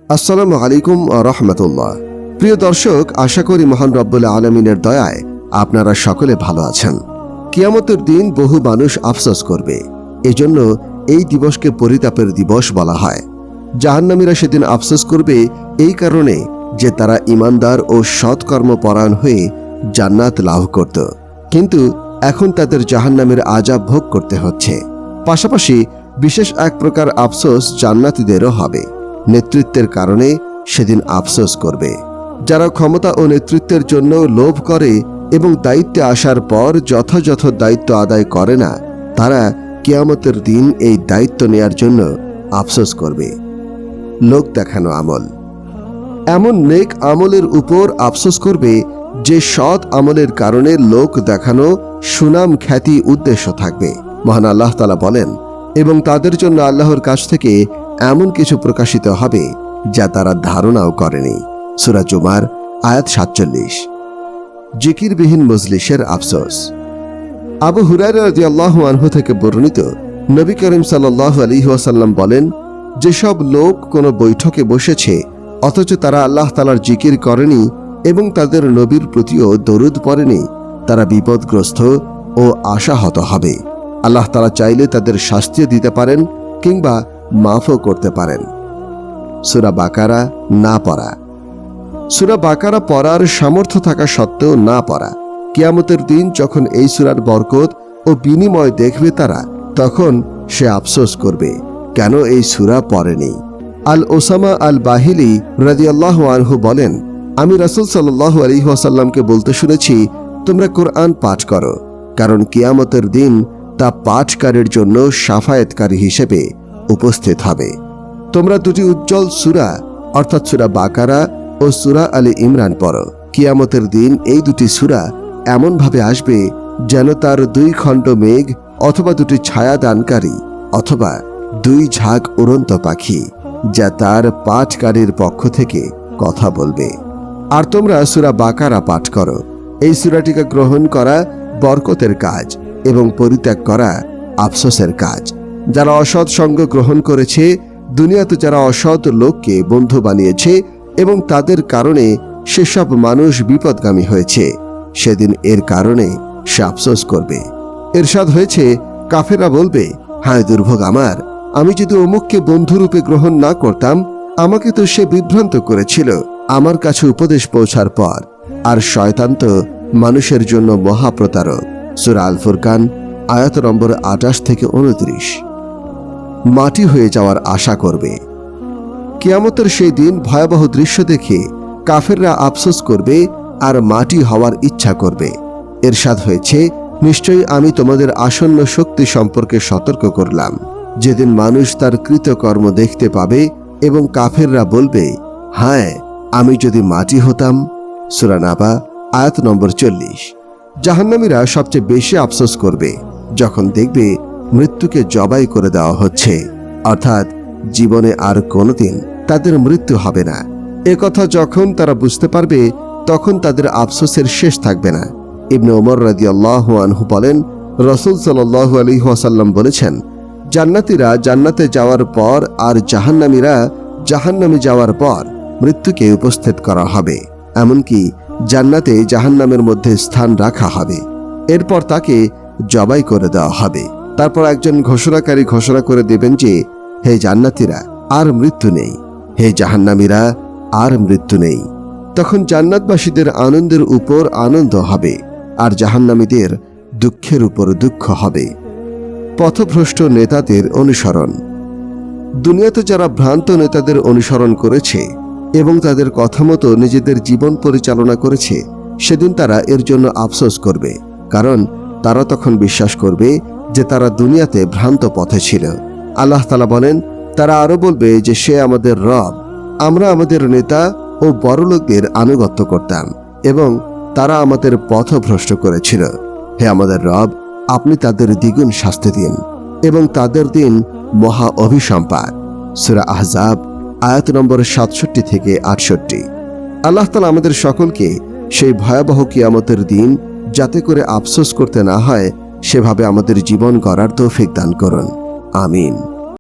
আসসালামু আলাইকুম রহমতুল্লাহ। প্রিয় দর্শক, আশা করি মহান রব্বুল আলমিনের দয়ায় আপনারা সকলে ভালো আছেন। কিয়ামতের দিন বহু মানুষ আফসোস করবে, এজন্য এই দিবসকে পরিতাপের দিবস বলা হয়। জাহান্নামীরা সেদিন আফসোস করবে এই কারণে যে তারা ঈমানদার ও সৎকর্মপরায়ণ হয়ে জান্নাত লাভ করত, কিন্তু এখন তাদের জাহান্নামের আযাব ভোগ করতে হচ্ছে। পাশাপাশি বিশেষ এক প্রকার আফসোস জান্নাতীদেরও হবে। নেতৃত্বের কারণে সেদিন আফসোস করবে। যারা ক্ষমতা ও নেতৃত্বের জন্য লোভ করে এবং দায়িত্বে আসার পর যথাযথ দায়িত্ব আদায় করে না, তারা কিয়ামতের দিন এই দায়িত্ব নেয়ার জন্য আফসোস করবে। লোক দেখানো আমল। এমন নেক আমলের উপর আফসোস করবে যে সৎ আমলের কারণে লোক দেখানো, সুনাম, খ্যাতি উদ্দেশ্য থাকবে। মহান আল্লাহ তাআলা বলেন, এবং তাদের জন্য আল্লাহর কাছ থেকে এমন কিছু প্রকাশিত হবে যা তারা ধারণাও করেনি। সূরা জুমার আয়াত 47। জিকিরবিহীন মজলিসের আফসোস। আবু হুরায়রা রাদিয়াল্লাহু আনহু থেকে বর্ণিত, নবী করিম সাল্লাল্লাহু আলাইহি ওয়াসাল্লাম বলেন, যেসব লোক কোনো বৈঠকে বসেছে অথচ তারা আল্লাহ তাআলার জিকির করেনি এবং তাদের নবীর প্রতিও দরুদ পড়েনি, তারা বিপদগ্রস্ত ও আশাহত হবে। আল্লাহ তাআলা চাইলে তাদের শাস্তিও দিতে পারেন কিংবা মাফও করতে পারেন। সূরা বাকারা না পড়া। সূরা বাকারা পড়ার সামর্থ্য থাকা সত্ত্বেও না পড়া। কিয়ামতের দিন যখন এই সূরার বরকত ও বিনিময় দেখবে তারা, তখন সে আফসোস করবে কেন এই সূরা পড়েনি। আল ওসামা আল বাহিলি রাদিয়াল্লাহু আনহু বলেন, আমি রাসূল সাল্লাল্লাহু আলাইহি ওয়াসাল্লামকে বলতে শুনেছি, তোমরা কোরআন পাঠ করো, কারণ কিয়ামতের দিন তা পাঠকারীর জন্য শাফায়েতকারী হিসেবে উপস্থিত হবে। তোমরা দুটি উজ্জ্বল সূরা অর্থাৎ সূরা বাকারা ও সূরা আলে ইমরান পড়ো। কিয়ামতের দিন এই দুটি সূরা এমনভাবে আসবে যেন তার দুই খণ্ড মেঘ অথবা দুটি ছায়া দানকারী অথবা দুই ঝাঁক উড়ন্ত পাখি, যা তার পাঠকারীর পক্ষ থেকে কথা বলবে। আর তোমরা সূরা বাকারা পাঠ করো। এই সূরাটিকে গ্রহণ করা বরকতের কাজ এবং পরিত্যাগ করা আফসোসের কাজ। যারা অসৎ সঙ্গ গ্রহণ করেছে, দুনিয়াতে যারা অসৎ লোককে বন্ধু বানিয়েছে এবং তাদের কারণে সেসব মানুষ বিপদগামী হয়েছে, সেদিন এর কারণে সে আফসোস করবে। ইরশাদ হয়েছে, কাফেররা বলবে, হায় দুর্ভোগ আমার, আমি যদি অমুককে বন্ধুরূপে গ্রহণ না করতাম, আমাকে তো সে বিভ্রান্ত করেছিল আমার কাছে উপদেশ পৌঁছার পর। আর শয়তান তো মানুষের জন্য মহাপ্রতারক। সূরা আল ফুরকান আয়াত নম্বর 28 থেকে 29। মাটি হয়ে যাওয়ার আশা করবে। কিয়ামতের সেই দিন ভয়াবহ দৃশ্য দেখে কাফেররা আফসোস করবে আর মাটি হওয়ার ইচ্ছা করবে। ইরশাদ হয়েছে, নিশ্চয়ই আমি তোমাদের আসন্ন শক্তি সম্পর্কে সতর্ক করলাম, যেদিন মানুষ তার কৃতকর্ম দেখতে পাবে এবং কাফেররা বলবে, হায় আমি যদি মাটি হতাম। সূরা নাবা আয়াত নম্বর 40। জাহান্নামীরা সবচেয়ে বেশি আফসোস করবে যখন দেখবে মৃত্যুকে জবাই করে দেওয়া হচ্ছে, অর্থাৎ জীবনে আর কোনোদিন তাদের মৃত্যু হবে না। একথা যখন তারা বুঝতে পারবে, তখন তাদের আফসোসের শেষ থাকবে না। ইবনে ওমর রাদিয়াল্লাহু আনহু বলেন, রাসূল সাল্লাল্লাহু আলাইহি ওয়াসাল্লাম বলেছেন, জান্নাতীরা জান্নাতে যাওয়ার পর আর জাহান্নামীরা জাহান্নামে যাওয়ার পর মৃত্যুকে উপস্থিত করা হবে। এমনকি জান্নাতে জাহান্নামের মধ্যে স্থান রাখা হবে। এরপর তাকে জবাই করে দেওয়া হবে। তারপর একজন ঘোষণাকারী ঘোষণা করে দেবেন যে, হে জান্নাতীরা, আর মৃত্যু নেই, হে জাহান্নামীরা, আর মৃত্যু নেই। তখন জান্নাতবাসীদের আনন্দের উপর আনন্দ হবে আর জাহান্নামীদের দুঃখের উপর দুঃখ হবে। পথভ্রষ্ট নেতাদের অনুসরণ। দুনিয়াতে যারা ভ্রান্ত নেতাদের অনুসরণ করেছে এবং তাদের কথা মতো নিজেদের জীবন পরিচালনা করেছে, সেদিন তারা এর জন্য আফসোস করবে, কারণ তারা তখন বিশ্বাস করবে যে তারা দুনিয়াতে ভ্রান্ত পথে ছিল। আল্লাহ তাআলা বলেন, তারা আরো বলবে যে সে আমাদের রব, আমরা আমাদের নেতা ও বড়লোকদের আনুগত্য করতাম এবং তারা আমাদের পথভ্রষ্ট করেছিল। হে আমাদের রব, আপনি তাদের দ্বিগুণ শাস্তি দিন এবং তাদের দিন মহা অভিসম্পাত। সূরা আহজাব আয়াত নম্বর 67 থেকে 68। আল্লাহ তাআলা আমাদের সকলকে সেই ভয়াবহ কিয়ামতের দিন যাতে করে আফসোস করতে না হয়, সেভাবে আমাদের জীবন গড়ার তৌফিক দান করুন। আমিন।